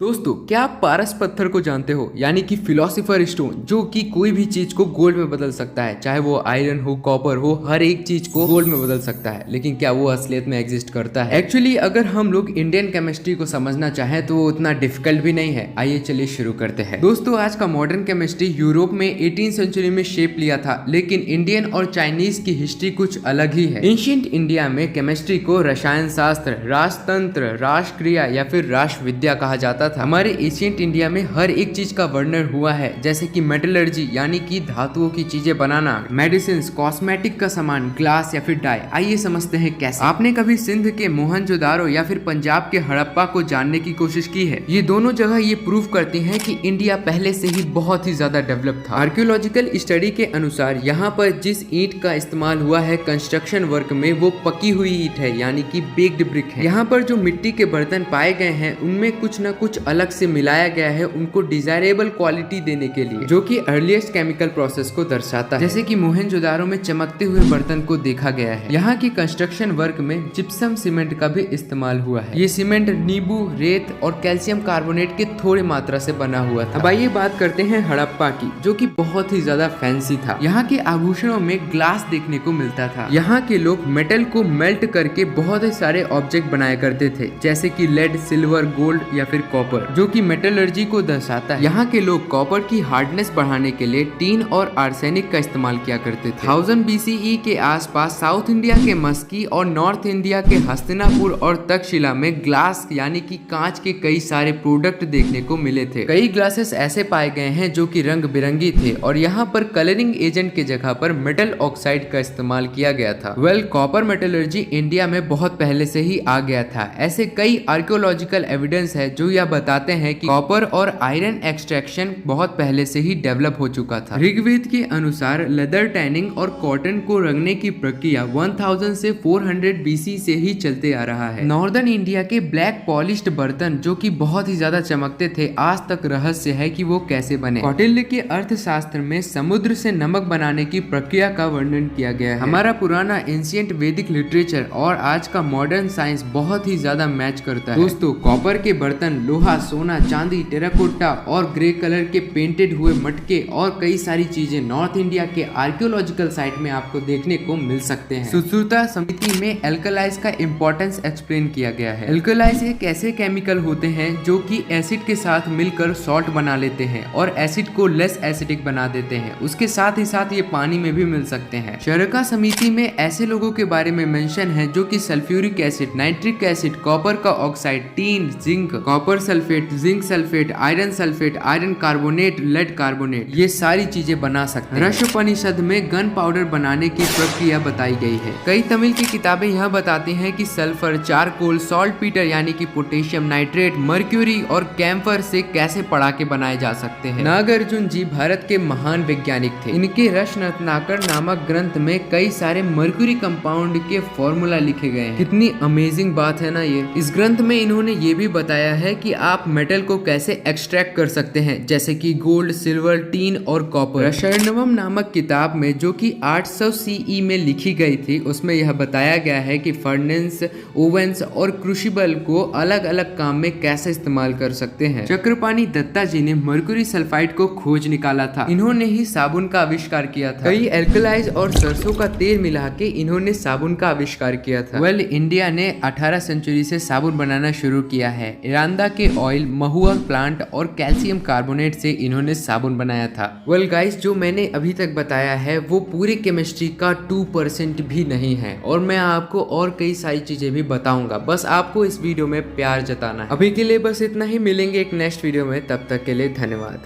दोस्तों, क्या आप पारस पत्थर को जानते हो? यानी कि फिलोसोफर स्टोन, जो कि कोई भी चीज को गोल्ड में बदल सकता है, चाहे वो आयरन हो, कॉपर हो, हर एक चीज को गोल्ड में बदल सकता है। लेकिन क्या वो असलियत में एग्जिस्ट करता है? एक्चुअली अगर हम लोग इंडियन केमिस्ट्री को समझना चाहें तो वो उतना डिफिकल्ट भी नहीं है। आइए चलिए शुरू करते हैं। दोस्तों, आज का मॉडर्न केमिस्ट्री यूरोप में 18वीं सेंचुरी में शेप लिया था, लेकिन इंडियन और चाइनीज की हिस्ट्री कुछ अलग ही है। एंशिएंट इंडिया में केमिस्ट्री को रसायन शास्त्र, राजतंत्र, राष्ट्रक्रिया या फिर राष्ट्र विद्या कहा जाता था। हमारे एशियंट इंडिया में हर एक चीज का वर्णन हुआ है, जैसे कि मेटलर्जी यानी कि धातुओं की चीजें बनाना, मेडिसिन, कॉस्मेटिक का सामान, ग्लास या फिर डाई। आइए समझते हैं कैसे। आपने कभी सिंध के मोहनजोदारो या फिर पंजाब के हड़प्पा को जानने की कोशिश की है? ये दोनों जगह ये प्रूव करती हैं कि इंडिया पहले से ही बहुत ही ज्यादा डेवलप था। आर्कियोलॉजिकल स्टडी के अनुसार यहाँ पर जिस ईंट का इस्तेमाल हुआ है कंस्ट्रक्शन वर्क में, वो पकी हुई ईंट है, यानी कि बेक्ड ब्रिक है। यहाँ पर जो मिट्टी के बर्तन पाए गए हैं उनमें कुछ न कुछ अलग से मिलाया गया है, उनको डिजायरेबल क्वालिटी देने के लिए, जो कि अर्लीस्ट केमिकल प्रोसेस को दर्शाता है। जैसे कि मोहनजोदारो में चमकते हुए बर्तन को देखा गया है। यहाँ की कंस्ट्रक्शन वर्क में जिप्सम सीमेंट का भी इस्तेमाल हुआ है। ये सीमेंट नींबू, रेत और कैल्शियम कार्बोनेट के थोड़ी मात्रा से बना हुआ था। अब आइए बात करते हैं हड़प्पा की, जो कि बहुत ही ज्यादा फैंसी था। यहाँ के आभूषणों में ग्लास देखने को मिलता था। यहाँ के लोग मेटल को मेल्ट करके बहुत ही सारे ऑब्जेक्ट बनाया करते थे, जैसे कि लेड, सिल्वर, गोल्ड या फिर कॉपर, जो कि मेटलर्जी को दर्शाता है। यहाँ के लोग कॉपर की हार्डनेस बढ़ाने के लिए टीन और आर्सेनिक का इस्तेमाल किया करते थे। 1000 BCE के आसपास साउथ इंडिया के मस्की और नॉर्थ इंडिया के हस्तिनापुर और तक्षशिला में ग्लास यानी कि कांच के कई सारे प्रोडक्ट देखने को मिले थे। कई ग्लासेस ऐसे पाए गए हैं जो कि रंग बिरंगी थे और यहाँ पर कलरिंग एजेंट के जगह पर मेटल ऑक्साइड का इस्तेमाल किया गया था। कॉपर मेटलर्जी इंडिया में बहुत पहले से ही आ गया था। ऐसे कई आर्कियोलॉजिकल एविडेंस है जो यह बताते हैं कि कॉपर और आयरन एक्सट्रैक्शन बहुत पहले से ही डेवलप हो चुका था। ऋग्वेद के अनुसार लेदर टैनिंग और कॉटन को रंगने की प्रक्रिया 1000 से 400 BC से ही चलते आ रहा है। नॉर्दर्न इंडिया के ब्लैक पॉलिश्ड बर्तन, जो कि बहुत ही ज्यादा चमकते थे, आज तक रहस्य है कि वो कैसे बने। कौटिल्य के अर्थशास्त्र में समुद्र से नमक बनाने की प्रक्रिया का वर्णन किया गया है। हमारा पुराना एंशिएंट वैदिक लिटरेचर और आज का मॉडर्न साइंस बहुत ही ज्यादा मैच करता है। दोस्तों, कॉपर के बर्तन, लोहा, सोना, चांदी, टेराकोटा और ग्रे कलर के पेंटेड हुए मटके और कई सारी चीजें नॉर्थ इंडिया के आर्कियोलॉजिकल साइट में आपको देखने को मिल सकते हैं। सुश्रुता समिति में एल्कलाइज का इंपॉर्टेंस एक्सप्लेन किया गया है। एल्कलाइज एक ऐसे केमिकल होते हैं जो कि एसिड के साथ मिलकर सॉल्ट बना लेते हैं और एसिड को लेस एसिडिक बना देते हैं। उसके साथ ही साथ ये पानी में भी मिल सकते हैं। चरका समिति में ऐसे लोगों के बारे में मेंशन है जो कि sulphuric acid, nitric acid, copper का oxide, tin, zinc, copper sulphate, zinc sulphate, iron sulphate, iron carbonate, lead carbonate, ये सारी चीजें बना सकते हैं। रसोपनिषद में गन पाउडर बनाने की प्रक्रिया बताई गई है। कई तमिल की किताबें यह बताती हैं कि सल्फर, चारकोल, सॉल्ट पीटर यानी कि पोटेशियम नाइट्रेट, मर्क्यूरी और कैम्फर से कैसे पटाखे बनाए जा सकते हैं। नागार्जुन जी भारत के महान वैज्ञानिक थे। इनके रत्नाकर नामक ग्रंथ में कई सारे मर्क्यूरी कंपाउंड के फॉर्मूला लिखे गए हैं। कितनी अमेजिंग बात है ना ये। इस ग्रंथ में इन्होंने ये भी बताया है कि आप मेटल को कैसे एक्सट्रैक्ट कर सकते हैं, जैसे कि गोल्ड, सिल्वर, टीन और कॉपर। रसायनवम नामक किताब में, जो कि 800 CE में लिखी गई थी, उसमें यह बताया गया है कि फर्नेस, ओवेंस और क्रूसिबल को अलग अलग काम में कैसे इस्तेमाल कर सकते हैं। चक्रपाणी दत्ता जी ने मर्क्यूरी सल्फाइड को खोज निकाला था। इन्होंने ही साबुन का आविष्कार किया था। कई एल्कलाइज और सरसों का तेल मिला के इन्होंने साबुन का आविष्कार किया था। इंडिया ने 18 सेंचुरी से साबुन बनाना शुरू किया है। इरांदा के ऑयल, महुआ प्लांट और कैल्शियम कार्बोनेट से इन्होंने साबुन बनाया था। गाइस, जो मैंने अभी तक बताया है वो पूरी केमिस्ट्री का 2% भी नहीं है और मैं आपको और कई सारी चीजें भी बताऊंगा। बस आपको इस वीडियो में प्यार जताना है। अभी के लिए बस इतना ही। मिलेंगे एक नेक्स्ट वीडियो में, तब तक के लिए धन्यवाद।